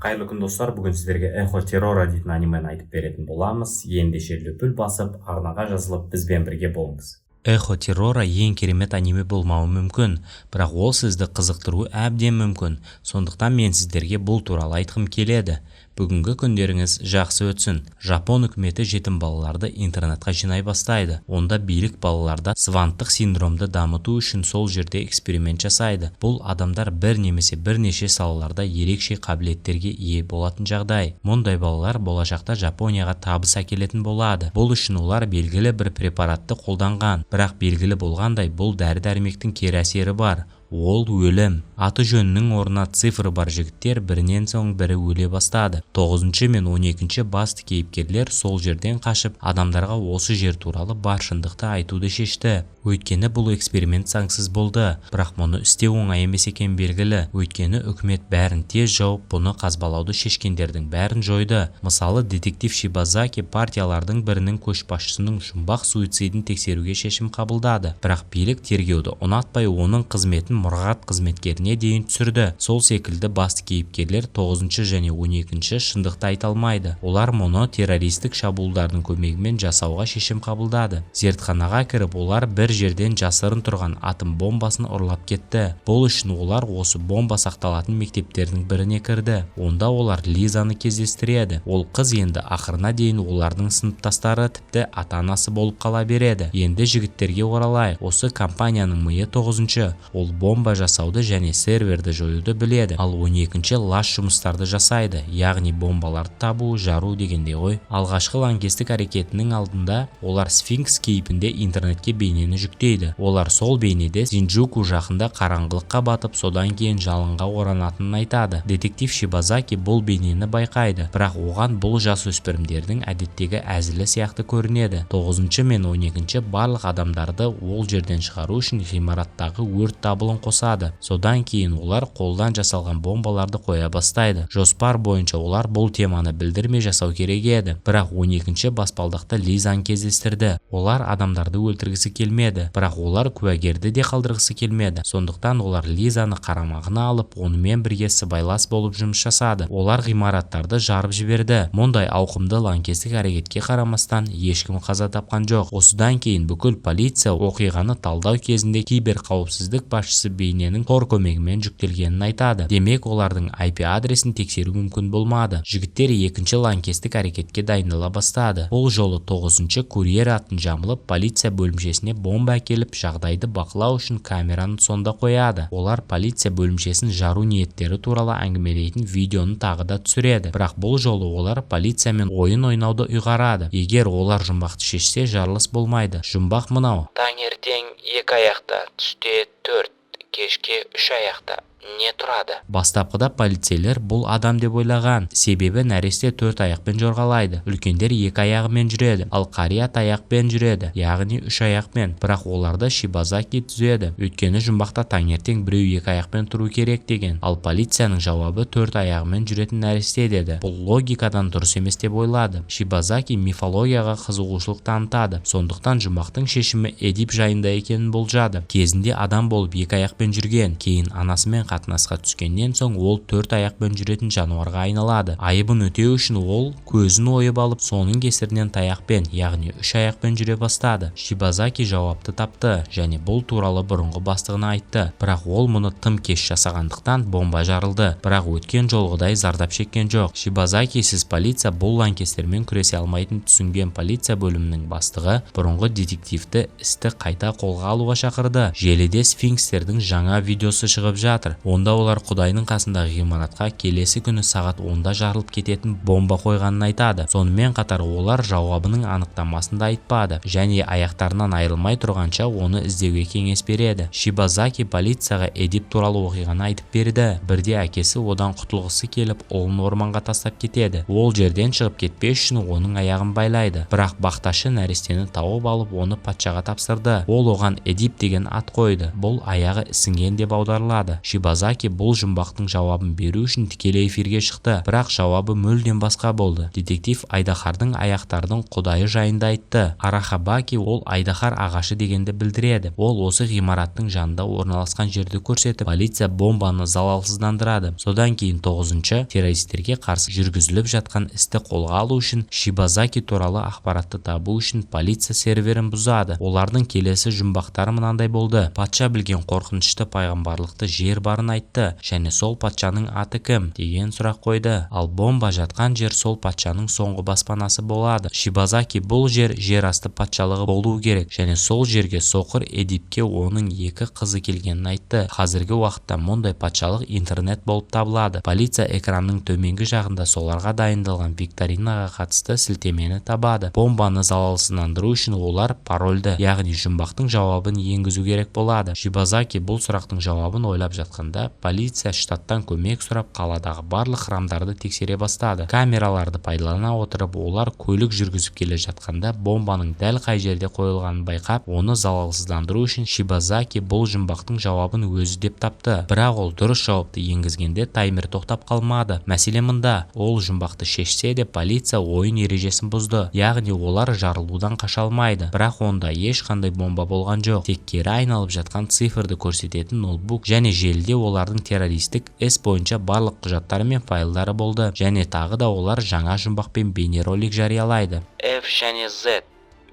Қайырлы күн достар, бүгін сіздерге Эхо Террора дейтін анимені айтып беретін боламыз. Ендеше лүпіл басып, арнаға жазылып, бізбен бірге болыңыз. Эхо Террора ең керемет аниме болмауы мүмкін, бірақ ол сізді қызықтыруы әбден мүмкін. Сондықтан мен сіздерге бұл туралы айтқым келеді. Бүгінгі күндеріңіз жақсы өтсін. Жапон үкіметі жетім балаларды интернетқа жинай бастайды. Онда билік балаларда сванттық синдромды дамыту үшін сол жерде эксперимент жасайды. Бұл адамдар бір немесе бірнеше салаларда ерекше қабілеттерге ие болатын жағдай. Мұндай балалар болашақта Жапонияға табыс әкелетін болады. Бұл үшін олар белгілі бір препаратты қолданған. Бірақ белгілі болғандай, бұл дәрі-дәрмектің кері әсері бар. Ол өлім. Аты жөнінің орнына цифры бар жігіттер бірінен соң бірі өле бастады. 9 мен 12 басты кейіпкерлер сол жерден қашып, адамдарға осы жер туралы бар шындықты айтуды шешті. Өйткені бұл эксперимент заңсыз болды, бірақ мұны істеу оңай емес екен белгілі. Өйткені үкімет бәрін тез жауып, бұны қазбалауды шешкендердің бәрін жойды. Мысалы, детектив Шибазаки партиялардың бірінің көшбасшысының жұмбақ суицидін тексеруге шешім қабылдады. Бірақ билік тергеуді ұнатпай, оның қызметін мұрағат қызметкеріне дейін түсірді. Сол секілді басты кейіпкерлер 9 және 12 шындықты айта алмайды. Олар мұны террористік шабуылдардың көмегімен жасауға шешім қабылдады. Зертханаға кіріп, олар бір жерден жасырын тұрған атом бомбасын ұрлап кетті. Бұл үшін олар осы бомба сақталатын мектептердің біріне кірді. Онда олар Лизаны кездестіреді. Ол қыз енді ақырына дейін олардың сыныптастары, тіпті ата-анасы болып қала береді. Енді жігіттерге оралайық. Осы компанияның миы 9. Ол бомба жасауды және серверді жоюды біледі. Ал 12 лас жұмыстарды жасайды, яғни бомбаларды табу, жару дегенде ғой. Алғашқы лаңкестік әрекетінің алдында олар сфинкс кейпінде интернетке бейнені жүктейді. Олар сол бейнеде Синджуку жақында қараңғылыққа батып, содан кейін жалынға оранатынын айтады. Детектив Шибазаки бұл бейнені байқайды, бірақ оған бұл жасөспірімдердің әдеттегі әзілі сияқты көрінеді. 9 мен 12 барлық адамдарды ол жерден шығару үшін ғимараттағы өрт дабылын қосады. Содан кейін олар қолдан жасалған бомбаларды қоя бастайды. Жоспар бойынша олар бұл теманы білдірмей жасау керек еді. Бірақ 12 баспалдақта Лизаны кездестірді. Олар адамдарды өлтіргісі келмеді, бірақ олар куәгерді де қалдырғысы келмеді. Сондықтан олар Лизаны қарамағына алып, онымен бірге сыбайлас болып жұмыс жасады. Олар ғимараттарды жарып жіберді. Мұндай ауқымды лаңкестік әрекетке қарамастан ешкім қаза тапқан жоқ. Осыдан кейін бүкіл полиция оқиғаны талдау кезінде кибер қауіпсіздік басшысы бейненің Tor көмегімен жүктелгенін айтады. Демек, олардың IP адресін тексеру мүмкін болмады. Жігіттер екінші лаңкестік әрекетке дайындала бастады. Бұл жолы 9 курьер атын жамылып, полиция бөлімшесіне бомба әкеліп, жағдайды бақылау үшін камераны сонда қояды. Олар полиция бөлімшесін жару ниеттері туралы әңгімелейтін видеоны тағы да түсіреді. Бірақ бұл жолы олар полициямен ойын ойнауды ұйғарады. Егер олар жұмбақты шешсе, жарылыс болмайды. Жұмбақ мынау: таңертең 2 аяқта, түсте 4, кешке 3 аяқта. Не тұрады? Бастапқыда полицейлер бұл адам деп ойлаған, себебі нәресте 4 аяқпен жорғалайды. Үлкендер 2 аяғымен жүреді, ал қария аяқпен жүреді, яғни 3 аяқпен. Бірақ оларды Шибазаки түзеді, өйткені жұмбақта таңертең біреу 2 аяқпен тұру керек деген. Ал полицияның жауабы 4 аяғымен жүретін нәресте деді. Бұл логикадан дұрыс емес деп ойлады. Шибазаки мифологияға қызығушылық танытады, сондықтан жұмбақтың шешімі Эдип жайында екенін болжады. Кезінде адам болып 2 аяқпен жүрген, кейін анасымен қатынасқа түскеннен соң ол 4 аяқпен жүретін жануарға айналады. Айыбын өтеу үшін ол көзін ойып алып, соның кесірінен таяқпен, яғни 3 аяқпен жүре бастады. Шибазаки жауапты тапты және бұл туралы бұрынғы бастығына айтты. Бірақ ол мұны тым кеш жасағандықтан бомба жарылды. Бірақ өткен жолғыдай зардап шеккен жоқ. Шибазаки, сіз полиция бұл лаңкестермен күресе алмайтын түсінген полиция бөлімінің бастығы бұрынғы детективті істі қайта қолға алуға шақырды. Желіде сфинкстердің жаңа видеосы шығып жатыр. Онда олар Құдайдың қасындағы ғимаратқа келесі күні сағат 10-да жарылып кететін бомба қойғанын айтады. Сонымен қатар олар жауабының анықтамасын да айтпады және аяқтарынан айырылмай тұрғанша оны іздеуге кеңес береді. Шибазаки полицияға Эдип туралы оқиғаны айтып берді. Бірде әкесі одан құтылғысы келіп, ұлын орманға тастап кетеді. Ол жерден шығып кетпес үшін оның аяғын байлайды. Бірақ бақташы нәрестені тауып алып, оны патшаға тапсырды. Ол оған Эдип деген ат қойды. Бұл аяғы ісінген деп аударылады. Шибазаки бұл жұмбақтың жауабын беру үшін тікелей эфирге шықты, бірақ жауабы мүлдем басқа болды. Детектив Айдахардың аяқтардың құдайы жайында айтты. Арахабаки ол Айдахар ағашы дегенді білдіреді. Ол осы ғимараттың жанында орналасқан жерді көрсетіп, полиция бомбаны залалсыздандырады. Содан кейін 9-шы террористерге қарсы жүргізіліп жатқан істі қолға алу үшін Шибазаки туралы ақпаратты табу үшін полиция серверін бұзады. Олардың келесі жұмбақтары мынандай болды. Патша білген қорқынышты пайғамбарлықты жер барын айтты, және сол патшаның аты кім деген сұрақ қойды. Ал бомба жатқан жер сол патшаның соңғы баспанасы болады. Шибазаки бұл жер асты патшалығы болуы керек, және сол жерге соқыр Эдипке оның 2 қызы келгенін айтты. Қазіргі уақытта мұндай патшалық интернет болып табылады. Полиция экранның төменгі жағында соларға дайындалған викторинаға қатысты сілтемені табады. Бомбаны залалсыздандыру үшін олар парольді, яғни жұмбақтың жауабын енгізу керек болады. Шибазаки бұл сұрақтың жауабын ойлап жатқанда, полиция штаттан көмек сұрап қаладағы барлық храмдарды тексере бастады. Камераларды пайдалана отырып, олар көлік жүргізіп келе жатқанда бомбаның дәл қай жерде қойылғанын байқап, оны залалсыздандыру үшін Шибазаки бұл жұмбақтың жауабын өзі деп тапты. Бірақ ол дұрыс жауапты енгізгенде таймер тоқтап қалмады. Мәселе мында, ол жұмбақты шешсе де полиция ойын ережесін бұзды, яғни олар жарылудан қаша алмайды. Бірақ онда ешқандай бомба болған жоқ. Тек кері айналып жатқан цифрды көрсететін ноутбук және желіде олардың террористік іс бойынша барлық құжаттары мен файлдары болды. Және тағы да олар жаңа жұмбақпен бейнеролик жариялайды. F және Z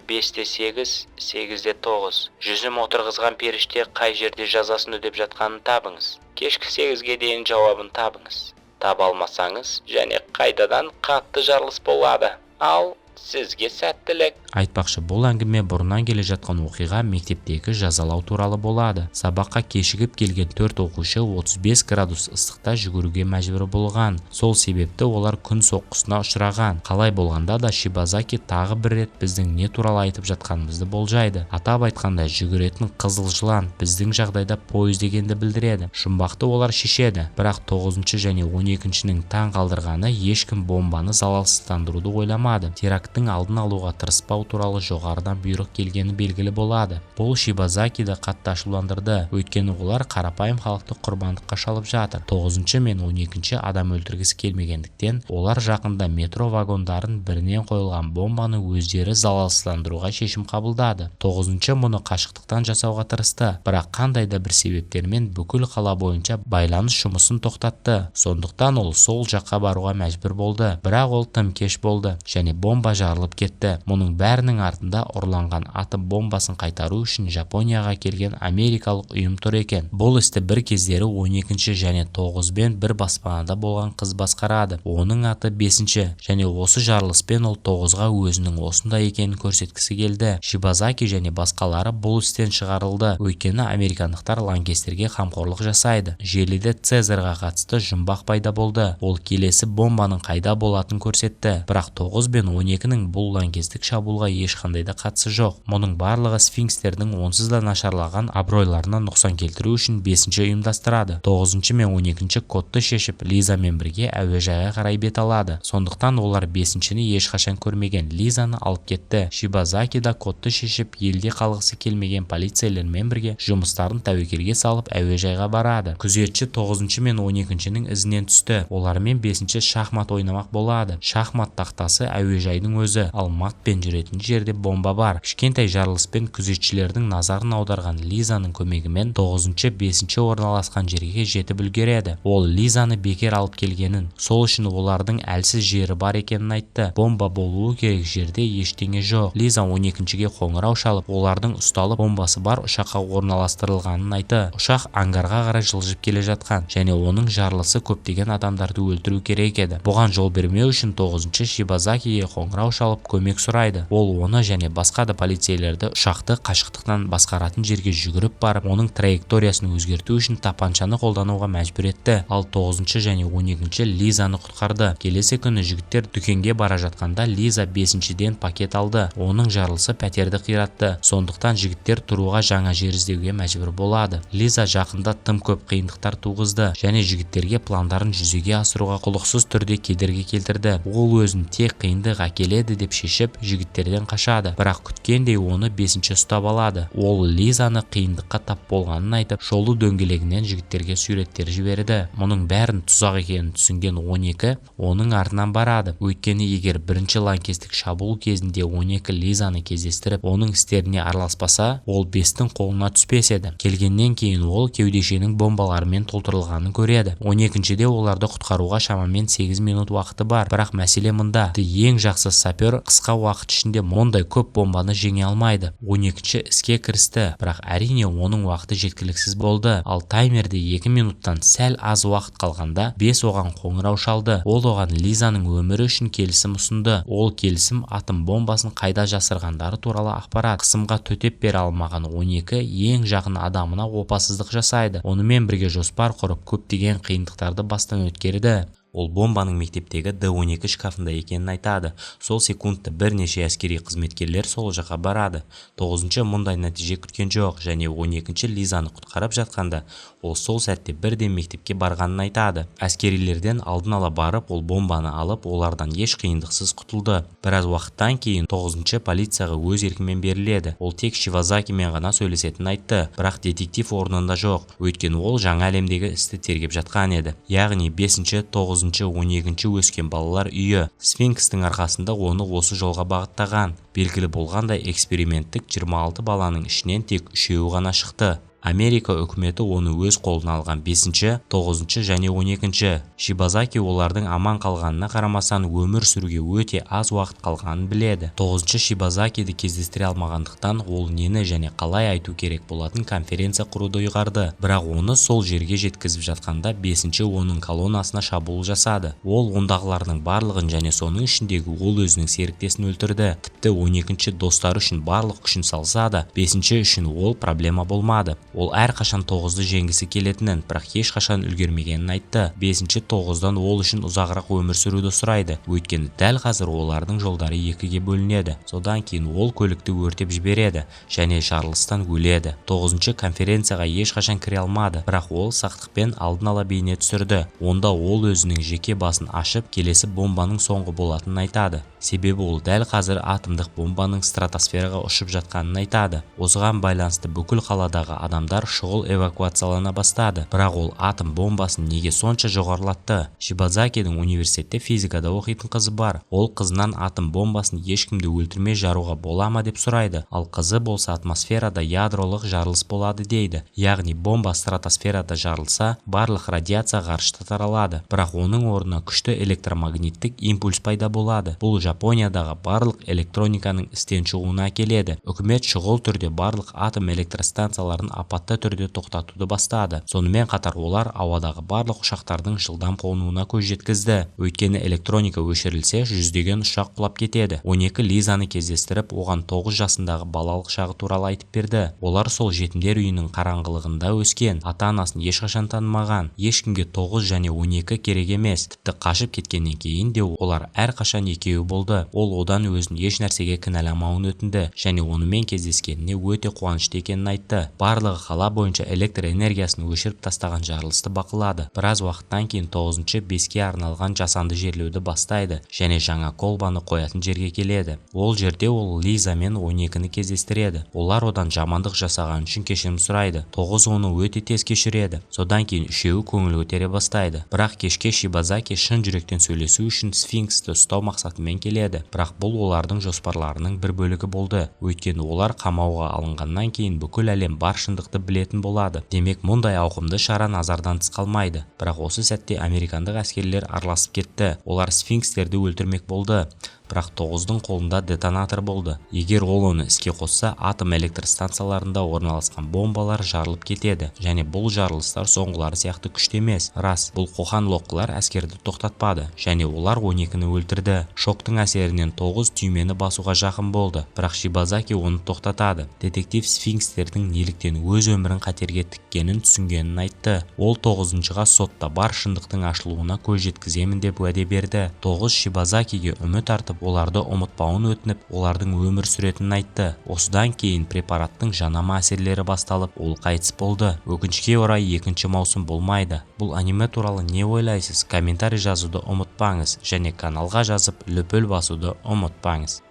5-8, 8-9. Жүзім отырғызған періште қай жерде жазасын өтеп жатқанын табыңыз. Кешкі 8-ге дейін жауабын табыңыз. Таба алмасаңыз, және қайдадан қатты жарылыс болады. Ал сізге сәттілік. Айтпақшы, бұл әңгіме бұрыннан келе жатқан оқиға мектептегі жазалау туралы болады. Сабаққа кешігіп келген 4 оқушы 35 градус ыстықта жүгіруге мәжбүр болған. Сол себепті олар күн соққысына ұшыраған. Қалай болғанда да Шибазаки тағы бір рет біздің не туралы айтып жатқанымызды болжайды. Атап айтқанда, жүгіретін қызыл жылан біздің жағдайда пойыз дегенді білдіреді. Жұмбақты олар шешеді, бірақ 9-шы және 12-шінің таң қалдырғаны ешкім бомбаны залалсыздандыруды ойламады. Теракттың алдын алуға тырыспау туралы жоғарыдан бұйрық келгені белгілі болады. Бұл Шибазакиді қатты ашуландырды, өйткені олар қарапайым халықты құрбандыққа шалып жатыр. 9-шы мен 12-ші адам өлтіргісі келмегендіктен, олар жақында метро вагондарын бірінен қойылған бомбаны өздері залалсыздандыруға шешім қабылдады. 9-шы мұны қашықтықтан жасауға тырысты, бірақ қандай да бір себептермен бүкіл қала бойынша байланыс жұмысын тоқтатты. Сондықтан ол сол жаққа баруға мәжбүр болды, бірақ ол тым кеш болды, және бомба жарылып кетті. Мұның бәрінің артында ұрланған атом бомбасын қайтару үшін Жапонияға келген америкалық ұйым тұр екен. Бұл істі бір кездері 12-ші және 9-бен бір баспанада болған қыз басқарады. Оның аты 5-ші, және осы жарылыспен ол 9-ға өзінің осында екенін көрсеткісі келді. Шибазаки және басқалары бұл істен шығарылды, өйткені американдықтар лаңкестерге қамқорлық жасайды. Желіде Цезарға қатысты жұмбақ пайда болды. Ол келесі бомбаның қайда болатынын көрсетті, бірақ 9 бен 12-нің бұл лаңкестік шабуылға ешқандай да қатысы жоқ. Мұның барлығы сфинкстердің онсыз да нашарлаған абыройларына нұқсан келтіру үшін 5-ші ұйымдастырады. 9-ші мен 12-ші кодты шешіп, Лизамен бірге әуежайға қарай бет алады. Сондықтан олар 5-шіні ешқашан көрмеген Лизаны алып кетті. Шибазаки да кодты шешіп, елде қалғысы келмеген полицейлермен бірге жұмыстарын тәуекелге салып әуежайға барады. Күзетші 9-ші мен 12-шінің ізінен түсті. Олармен 5-ші шахмат ойнамақ болады. Шахмат тақтасы әуежайдың өзі, ал матпен жүретін жерде бомба бар. Кішкентай жарылыспен күзетшілердің назарын аударған Лизаның көмегімен 9-ші 5-ші орналасқан жерге жетіп үлгереді. Ол Лизаны бекер алып келгенін, сол үшін олардың әлсіз жері бар екенін айтты. Бомба болуы керек жерде ештеңе жоқ. Лиза 12-шіге қоңырау шалып, олардың ұсталып бомбасы бар ұшаққа орналастырылғанын айтты. Ұшақ ангарға қарай жылжып келе жатқан, және оның жарылысы көптеген адамдарды өлтіру керек еді. Бұған жол бермеу үшін 9-ші Шибазакиге қоңырау шалып көмек сұрайды. Ол оны және басқа да полицейлерді ұшақты қашықтықтан басқаратын жерге жүгіріп барып, оның траекториясын өзгерту үшін тапаншаны қолдануға мәжбүр етті. Ал 9-ші және 12-ші Лизаны құтқарды. Келесі күні жігіттер дүкенге бара жатқанда Лиза 5-шіден пакет алды. Оның жарылысы пәтерді қиратты. Сондықтан жігіттер тұруға жаңа жер іздеуге мәжбүр болады. Лиза жақында тым көп қиындықтар туғызды, және жігіттерге пландарын жүзеге асыруға құлықсыз түрде кедергі келтірді. Ол өзін тек қиындық әкеледі келеді деп шешіп жігіттерден қашады. Бірақ күткендей оны 5-ші ұстап алады. Ол Лизаны қиындыққа тап болғанын айтып, шолу дөңгелегінен жігіттерге суреттер жіберді. Мұның бәрін тұзақ екенін түсінген 12 оның артынан барады. Өйткені егер бірінші лаңкестік шабуыл кезінде 12 Лизаны кездестіріп, оның істеріне араласпаса, ол 5-тің қолына түспес еді. Келгеннен кейін ол кеудешенің бомбаларымен толтырылғанын көреді. 12-де оларды құтқаруға шамамен 8 минут уақыты бар. Бірақ мәселе мұнда. Ең жақсы сапер қысқа уақыт ішінде мұндай көп бомбаны жеңе алмайды. 12-ші іске кірісті, бірақ әрине оның уақыты жеткіліксіз болды. Ал таймерде 2 минуттан сәл аз уақыт қалғанда 5 оған қоңырау шалды. Ол оған Лизаның өмірі үшін келісім ұсынды. Ол келісім атом бомбасын қайда жасырғандары туралы ақпарат. Қысымға төтеп бере алмаған 12 ең жақын адамына опасыздық жасайды. Онымен бірге жоспар құрып көптеген қиындықтарды бастан өткерді. Ол бомбаның мектептегі D12 шкафында екенін айтады. Сол секундта бірнеше әскери қызметкерлер сол жаққа барады. 9-ші мұндай нәтиже күткен жоқ және 12-ші Лизаны құтқарып жатқанда ол сол сәтте бірден мектепке барғанын айтады. Әскерилерден алдын ала барып, ол бомбаны алып, олардан еш қиындықсыз құтылды. Біраз уақыттан кейін 9-ші полицияға өз еркімен беріледі. Ол тек Шивазакимен ғана сөйлесетінін айтты, бірақ детектив орнында жоқ. Өйткені ол жаңа әлемдегі істі тергеп жатқан еді. Яғни 5-ші, 9-ші, 12-ші өскен балалар үйі Сфинкстің арқасында оны осы жолға бағыттаған. Белгілі болғандай эксперименттік 26 баланың ішінен тек 3-еуі ғана шықты. Америка үкіметі оны өз қолына алған 5-ші, 9-ші және 12-ші. Шибазаки олардың аман қалғанына қарамастан өмір сүруге өте аз уақыт қалғанын біледі. 9-ші Шибазакиді кездестіре алмағандықтан ол нені және қалай айту керек болатын конференция құруды ұйғарды. Бірақ оны сол жерге жеткізіп жатқанда 5-ші оның колоннасына шабуыл жасады. Ол ондағылардың барлығын және соның ішіндегі ол өзінің серіктесін өлтірді. Тіпті 12-ші достары үшін барлық күшін салса да, 5-ші үшін ол проблема болмады. Ол әрқашан 9-ды жеңгісі келетінін, бірақ ешқашан үлгермегенін айтты. 5-ші 9-дан ол үшін ұзағырақ өмір сүруді сұрайды. Өйткені дәл қазір олардың жолдары 2-ге бөлінеді. Содан кейін ол көлікті өртеп жібереді және жарылыстан өледі. 9-ші конференцияға ешқашан кіре алмады, бірақ ол сақтықпен алдын ала бейне түсірді. Онда ол өзінің жеке басын ашып, келесі бомбаның соңғы болатынын айтады. Себебі ол дәл қазір атомдық бомбаның стратосфераға ұшып жатқанын айтады. Осыған байланысты бүкіл қаладағы адамдар шұғыл эвакуациялана бастады. Бірақ ол атом бомбасын неге сонша жоғарылатты? Шибазакидің университетте физикада оқитын қызы бар. Ол қызынан атом бомбасын ешкімді өлтірмей жаруға бола ма деп сұрайды. Ал қызы болса атмосферада ядролық жарылыс болады дейді. Яғни бомба стратосферада жарылса, барлық радиация ғарышта таралады. Бірақ оның орнына күшті электромагниттік импульс пайда болады. Бұл Жапониядағы барлық электрониканың істен шығуына әкеледі. Үкімет шұғыл түрде барлық атом электростанцияларын апатты түрде тоқтатуды бастады. Сонымен қатар олар ауадағы барлық ұшақтардың жылдам қонуына көз жеткізді. Өйткені электроника өшірілсе, жүздеген ұшақ құлап кетеді. 12 Лизаны кездестіріп, оған 9 жасындағы балалық шағы туралы айтып берді. Олар сол жетімдер үйінің қараңғылығында өскен, ата-анасын ешқашан танымаған. Ешкімге 9 және 12 керек емес. Тіпті қашып кеткеннен кейін де олар әрқашан екеуі болды. Ол одан өзін еш нәрсеге кінәламауын өтінді және онымен кездескеніне өте қуанышты екенін айтты. Барлығы қала бойынша электр энергиясын өшіріп тастаған жарылысты бақылады. Біраз уақыттан кейін 9-ші 5-ке арналған жасанды жерлеуді бастайды және жаңа колбаны қоятын жерге келеді. Ол жерде ол Лиза мен 12-ні кездестіреді. Олар одан жамандық жасаған үшін кешірім сұрайды. 9 оны өте тез кешіреді. Содан кейін үшеуі көңіл көтере бастайды. Бірақ кешке Шибазаки шын жүректен сөйлесу үшін Сфинксті ұстау мақсатымен келеді. Бірақ бұл олардың жоспарларының бір бөлігі болды. Өйткені олар қамауға алынғаннан кейін бүкіл әлем бар шындықты білетін болады. Демек, мұндай ауқымды шара назардан тыс қалмайды. Бірақ осы сәтте американдық әскерлер араласып кетті. Олар сфинкстерді өлтірмек болды. Бірақ 9-дың қолында детонатор болды. Егер ол оны іске қосса, атом электростанцияларында орналасқан бомбалар жарылып кетеді. Және бұл жарылыстар соңғылары сияқты күшті емес. Рас, бұл қоқан лоққылар әскерді тоқтатпады және олар 12-ні өлтірді. Шоктың әсерінен 9 түймені басуға жақын болды. Бірақ Шибазаки оны тоқтатады. Детектив сфинкстердің неліктен өз өмірін қатерге тіккенін түсінгенін айтты. Ол 9-шыға сотта бар шындықтың ашылуына көз жеткіземін деп уәде берді. 9 Шибазакиге үміт артып айтып, оларды ұмытпауын өтініп, олардың өмір сүретінін айтты. Осыдан кейін препараттың жанама әсерлері басталып, ол қайтыс болды. Өкінішке орай екінші маусым болмайды. Бұл аниме туралы не ойлайсыз? Комментарий жазуды ұмытпаңыз және каналға жазып, лүпіл басуды ұмытпаңыз.